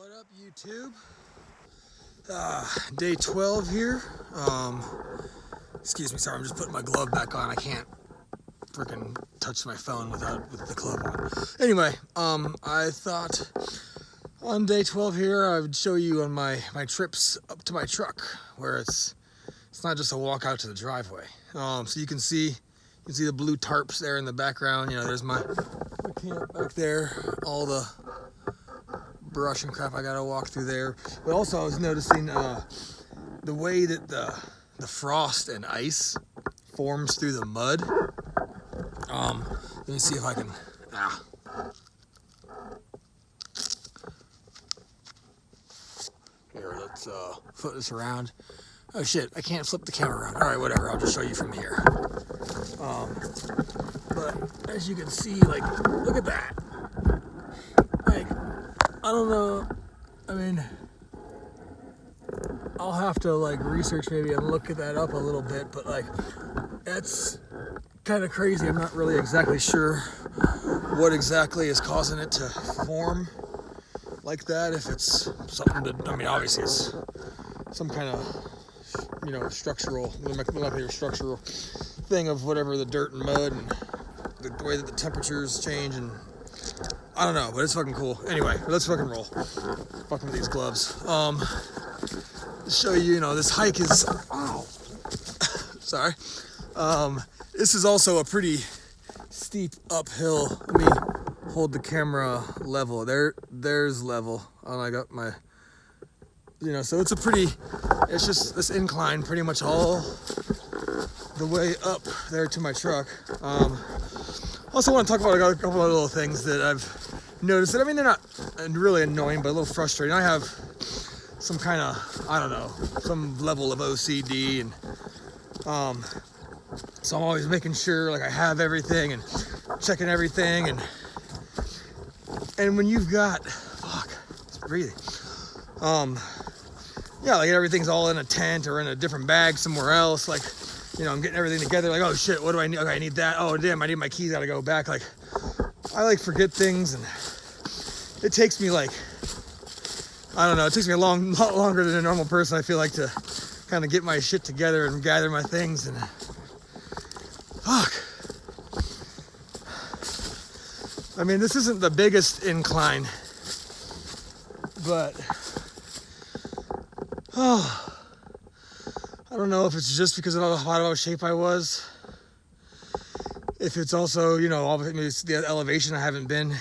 What up, YouTube? Day 12 here. Excuse me, sorry, I'm just putting my glove back on. I can't freaking touch my phone with the glove on. Anyway, I thought on day 12 here I would show you on my trips up to my truck, where it's not just a walk out to the driveway. So you can see the blue tarps there in the background. You know, there's my camp back there, all the brush and crap I gotta walk through there. But also I was noticing the way that the frost and ice forms through the mud. Let me see if I can here, let's flip this around. Oh shit, I can't flip the camera around. Alright, whatever, I'll just show you from here. But as you can see, like, look at that. Like, I don't know, I mean, I'll have to like research maybe and look at that up a little bit, but like, that's kind of crazy. I'm not really exactly sure what exactly is causing it to form like that. If it's something that, I mean, obviously it's some kind of, you know, structural thing of whatever, the dirt and mud and the way that the temperatures change, and I don't know, but it's fucking cool. Anyway, let's fucking roll. Fucking with these gloves. To show you, you know, this hike is, oh, sorry. This is also a pretty steep uphill. Let me hold the camera level. There's level. Oh, I got my, you know, so it's it's just this incline pretty much all the way up there to my truck. Also want to talk about a couple of little things that I've noticed. I mean, they're not really annoying, but a little frustrating. I have some kind of, I don't know, some level of OCD, and so I'm always making sure like I have everything and checking everything, and when you've got, it's breathing, yeah, like everything's all in a tent or in a different bag somewhere else, like, you know, I'm getting everything together, like, oh shit, what do I need? Okay, I need that. Oh damn, I need my keys, gotta go back. Like, I like forget things, and it takes me like, I don't know, it takes me a lot longer than a normal person, I feel like, to kind of get my shit together and gather my things, and fuck. I mean, this isn't the biggest incline, but I don't know if it's just because of how out of shape I was. If it's also, you know, maybe it's the elevation. I haven't been,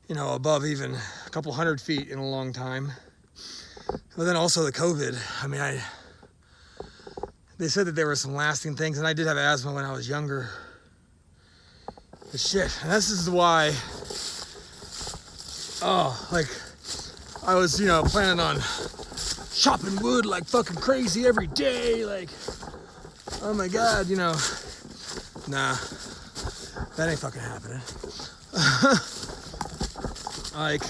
you know, above even a couple hundred feet in a long time. But then also the COVID. I mean, they said that there were some lasting things, and I did have asthma when I was younger. But shit, and this is why, like, I was, you know, planning on chopping wood like fucking crazy every day, like, oh my god, you know, nah, that ain't fucking happening. Like,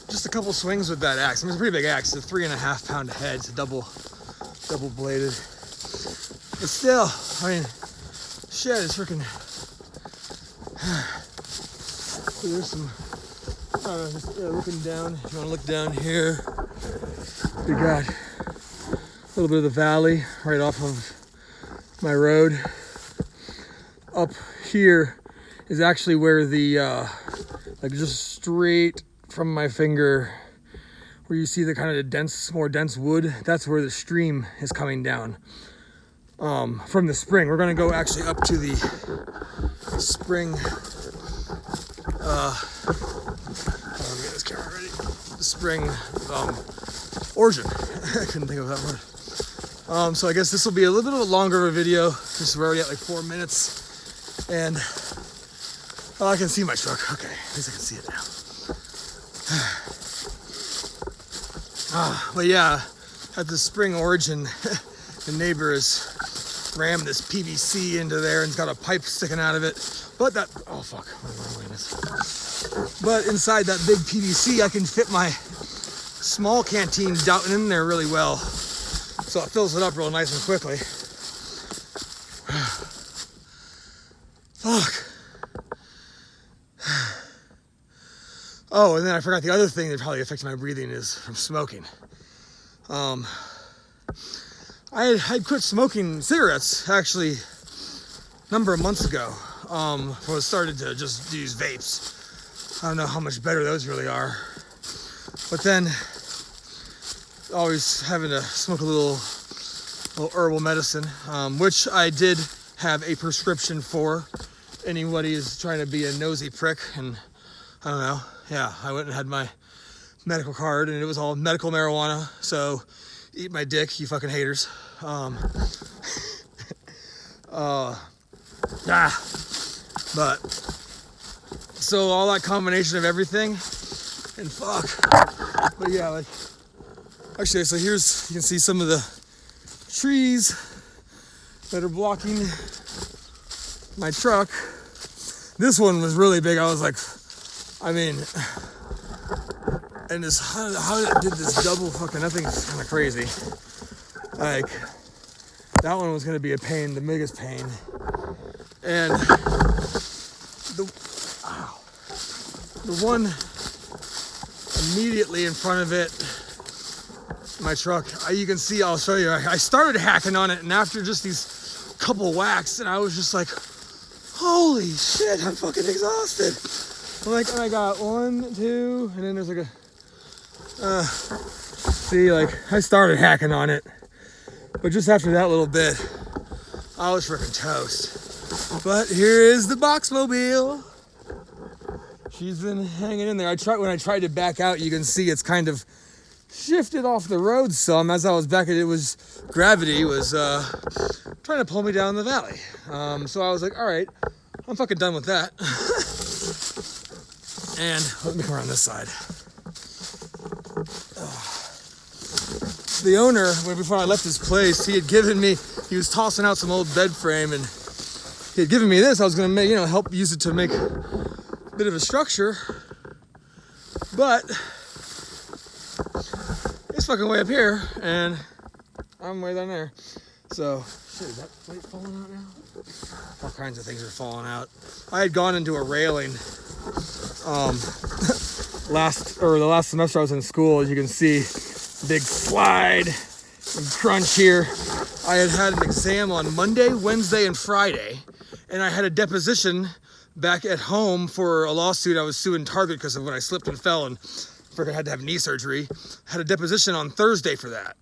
just a couple swings with that axe. I mean, it's a pretty big axe. It's a 3.5 pound head. It's a double bladed. But still, I mean, shit, it's freaking. There's some, I don't know, just looking down. If you want to look down here, we got a little bit of the valley right off of my road. Up here is actually where the, like, just straight from my finger, where you see the kind of more dense wood, that's where the stream is coming down from the spring. We're gonna go actually up to the spring, let me get this camera ready. The spring origin. I couldn't think of that word. So I guess this will be a little bit of a longer of a video. This is already at like 4 minutes, and I can see my truck. Okay, at least I can see it now. But yeah, at the spring origin, the neighbor has rammed this PVC into there and it's got a pipe sticking out of it. But that, oh fuck, but inside that big PVC, I can fit my small canteen down in there really well, so it fills it up real nice and quickly. Fuck. Oh, and then I forgot the other thing that probably affects my breathing is from smoking. I had quit smoking cigarettes actually a number of months ago. I started to just use vapes. I don't know how much better those really are. But then, always having to smoke a little herbal medicine, which I did have a prescription for. Anybody is trying to be a nosy prick, and I don't know. Yeah, I went and had my medical card, and it was all medical marijuana. So, eat my dick, you fucking haters. But so all that combination of everything, and fuck. But yeah, like actually, so here's, you can see some of the trees that are blocking my truck. This one was really big. I was like, I mean, and this, how it did this double fucking, that thing's kind of crazy. Like, that one was gonna be a pain, the biggest pain. And the one immediately in front of it, my truck, you can see, I'll show you, I started hacking on it, and after just these couple whacks, and I was just like, holy shit, I'm fucking exhausted. Like, and I got 1, 2, and then there's like a, see, like, I started hacking on it, but just after that little bit, I was freaking toast. But here is the Boxmobile. She's been hanging in there. When I tried to back out, you can see it's kind of shifted off the road some. As I was backing, gravity was trying to pull me down the valley. So I was like, all right, I'm fucking done with that. And let me come around this side. The owner, before I left his place, he was tossing out some old bed frame, and he had given me this. I was gonna make, help use it to make a bit of a structure, but it's fucking way up here, and I'm way down there. So, shit, is that plate falling out now? All kinds of things are falling out. I had gone into a railing the last semester I was in school. As you can see, big slide and crunch here. I had an exam on Monday, Wednesday, and Friday, and I had a deposition back at home for a lawsuit. I was suing Target because of when I slipped and fell and freaking had to have knee surgery. Had a deposition on Thursday for that.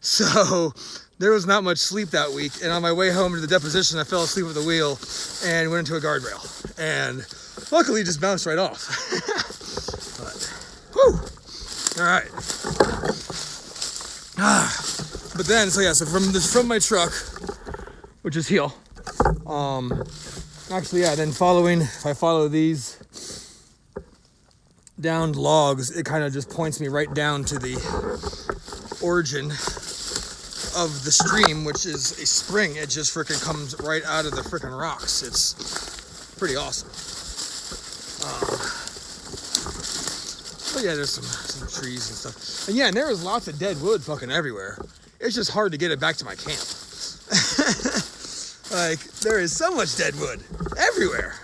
So there was not much sleep that week, and on my way home to the deposition, I fell asleep at the wheel and went into a guardrail, and luckily just bounced right off. But, whew, all right. But then, so from my truck, which is heel, actually, yeah, then if I follow these downed logs, it kind of just points me right down to the origin of the stream, which is a spring. It just freaking comes right out of the freaking rocks. It's pretty awesome. But yeah, there's some trees and stuff. And yeah, and there is lots of dead wood fucking everywhere. It's just hard to get it back to my camp. Like, there is so much dead wood everywhere.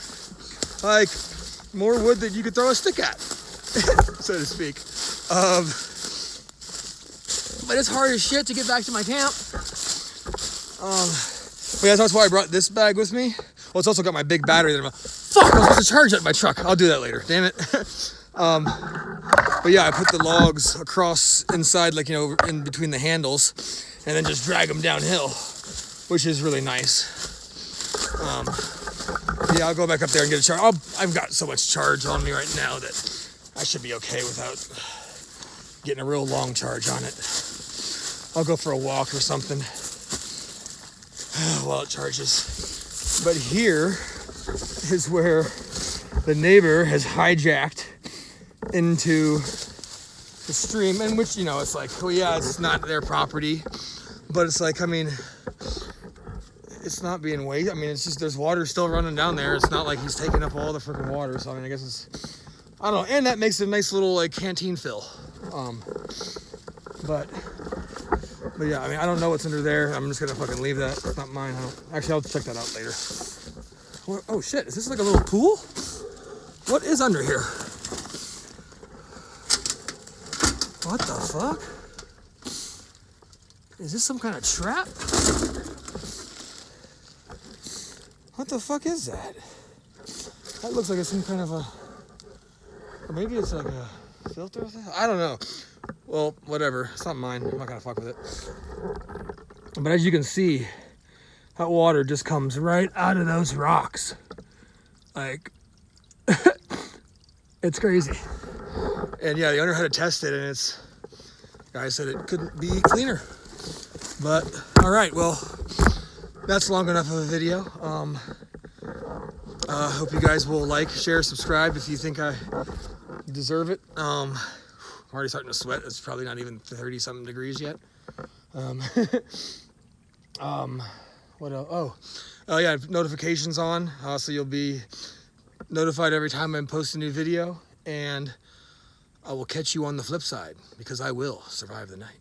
Like, more wood than you could throw a stick at, so to speak. But it's hard as shit to get back to my camp. But yeah, that's why I brought this bag with me. Well, it's also got my big battery that fuck, I was supposed to charge that in my truck. I'll do that later, damn it. But yeah, I put the logs across inside, like, in between the handles, and then just drag them downhill, which is really nice. Yeah, I'll go back up there and get a charge. I've got so much charge on me right now that I should be okay without getting a real long charge on it. I'll go for a walk or something while it charges. But here is where the neighbor has hijacked into the stream, in which, it's like, well, yeah, it's not their property, but it's like, I mean, it's not being wasted. I mean, it's just, there's water still running down there. It's not like he's taking up all the freaking water. So, I mean, I guess it's, I don't know. And that makes a nice little, like, canteen fill. But yeah, I mean, I don't know what's under there. I'm just gonna fucking leave that. It's not mine. Actually, I'll check that out later. Oh shit, is this like a little pool? What is under here? What the fuck? Is this some kind of trap? What the fuck is that? That looks like it's some kind of a... Or maybe it's like a filter thing? I don't know. Well, whatever. It's not mine. I'm not gonna fuck with it. But as you can see, that water just comes right out of those rocks. Like, it's crazy. And yeah, the owner had to test it, and the guy said it couldn't be cleaner. But, all right, well, that's long enough of a video. Hope you guys will like, share, subscribe if you think I deserve it. I'm already starting to sweat. It's probably not even 30-something degrees yet. What else? Oh, yeah, notifications on, so you'll be notified every time I post a new video, and I will catch you on the flip side, because I will survive the night.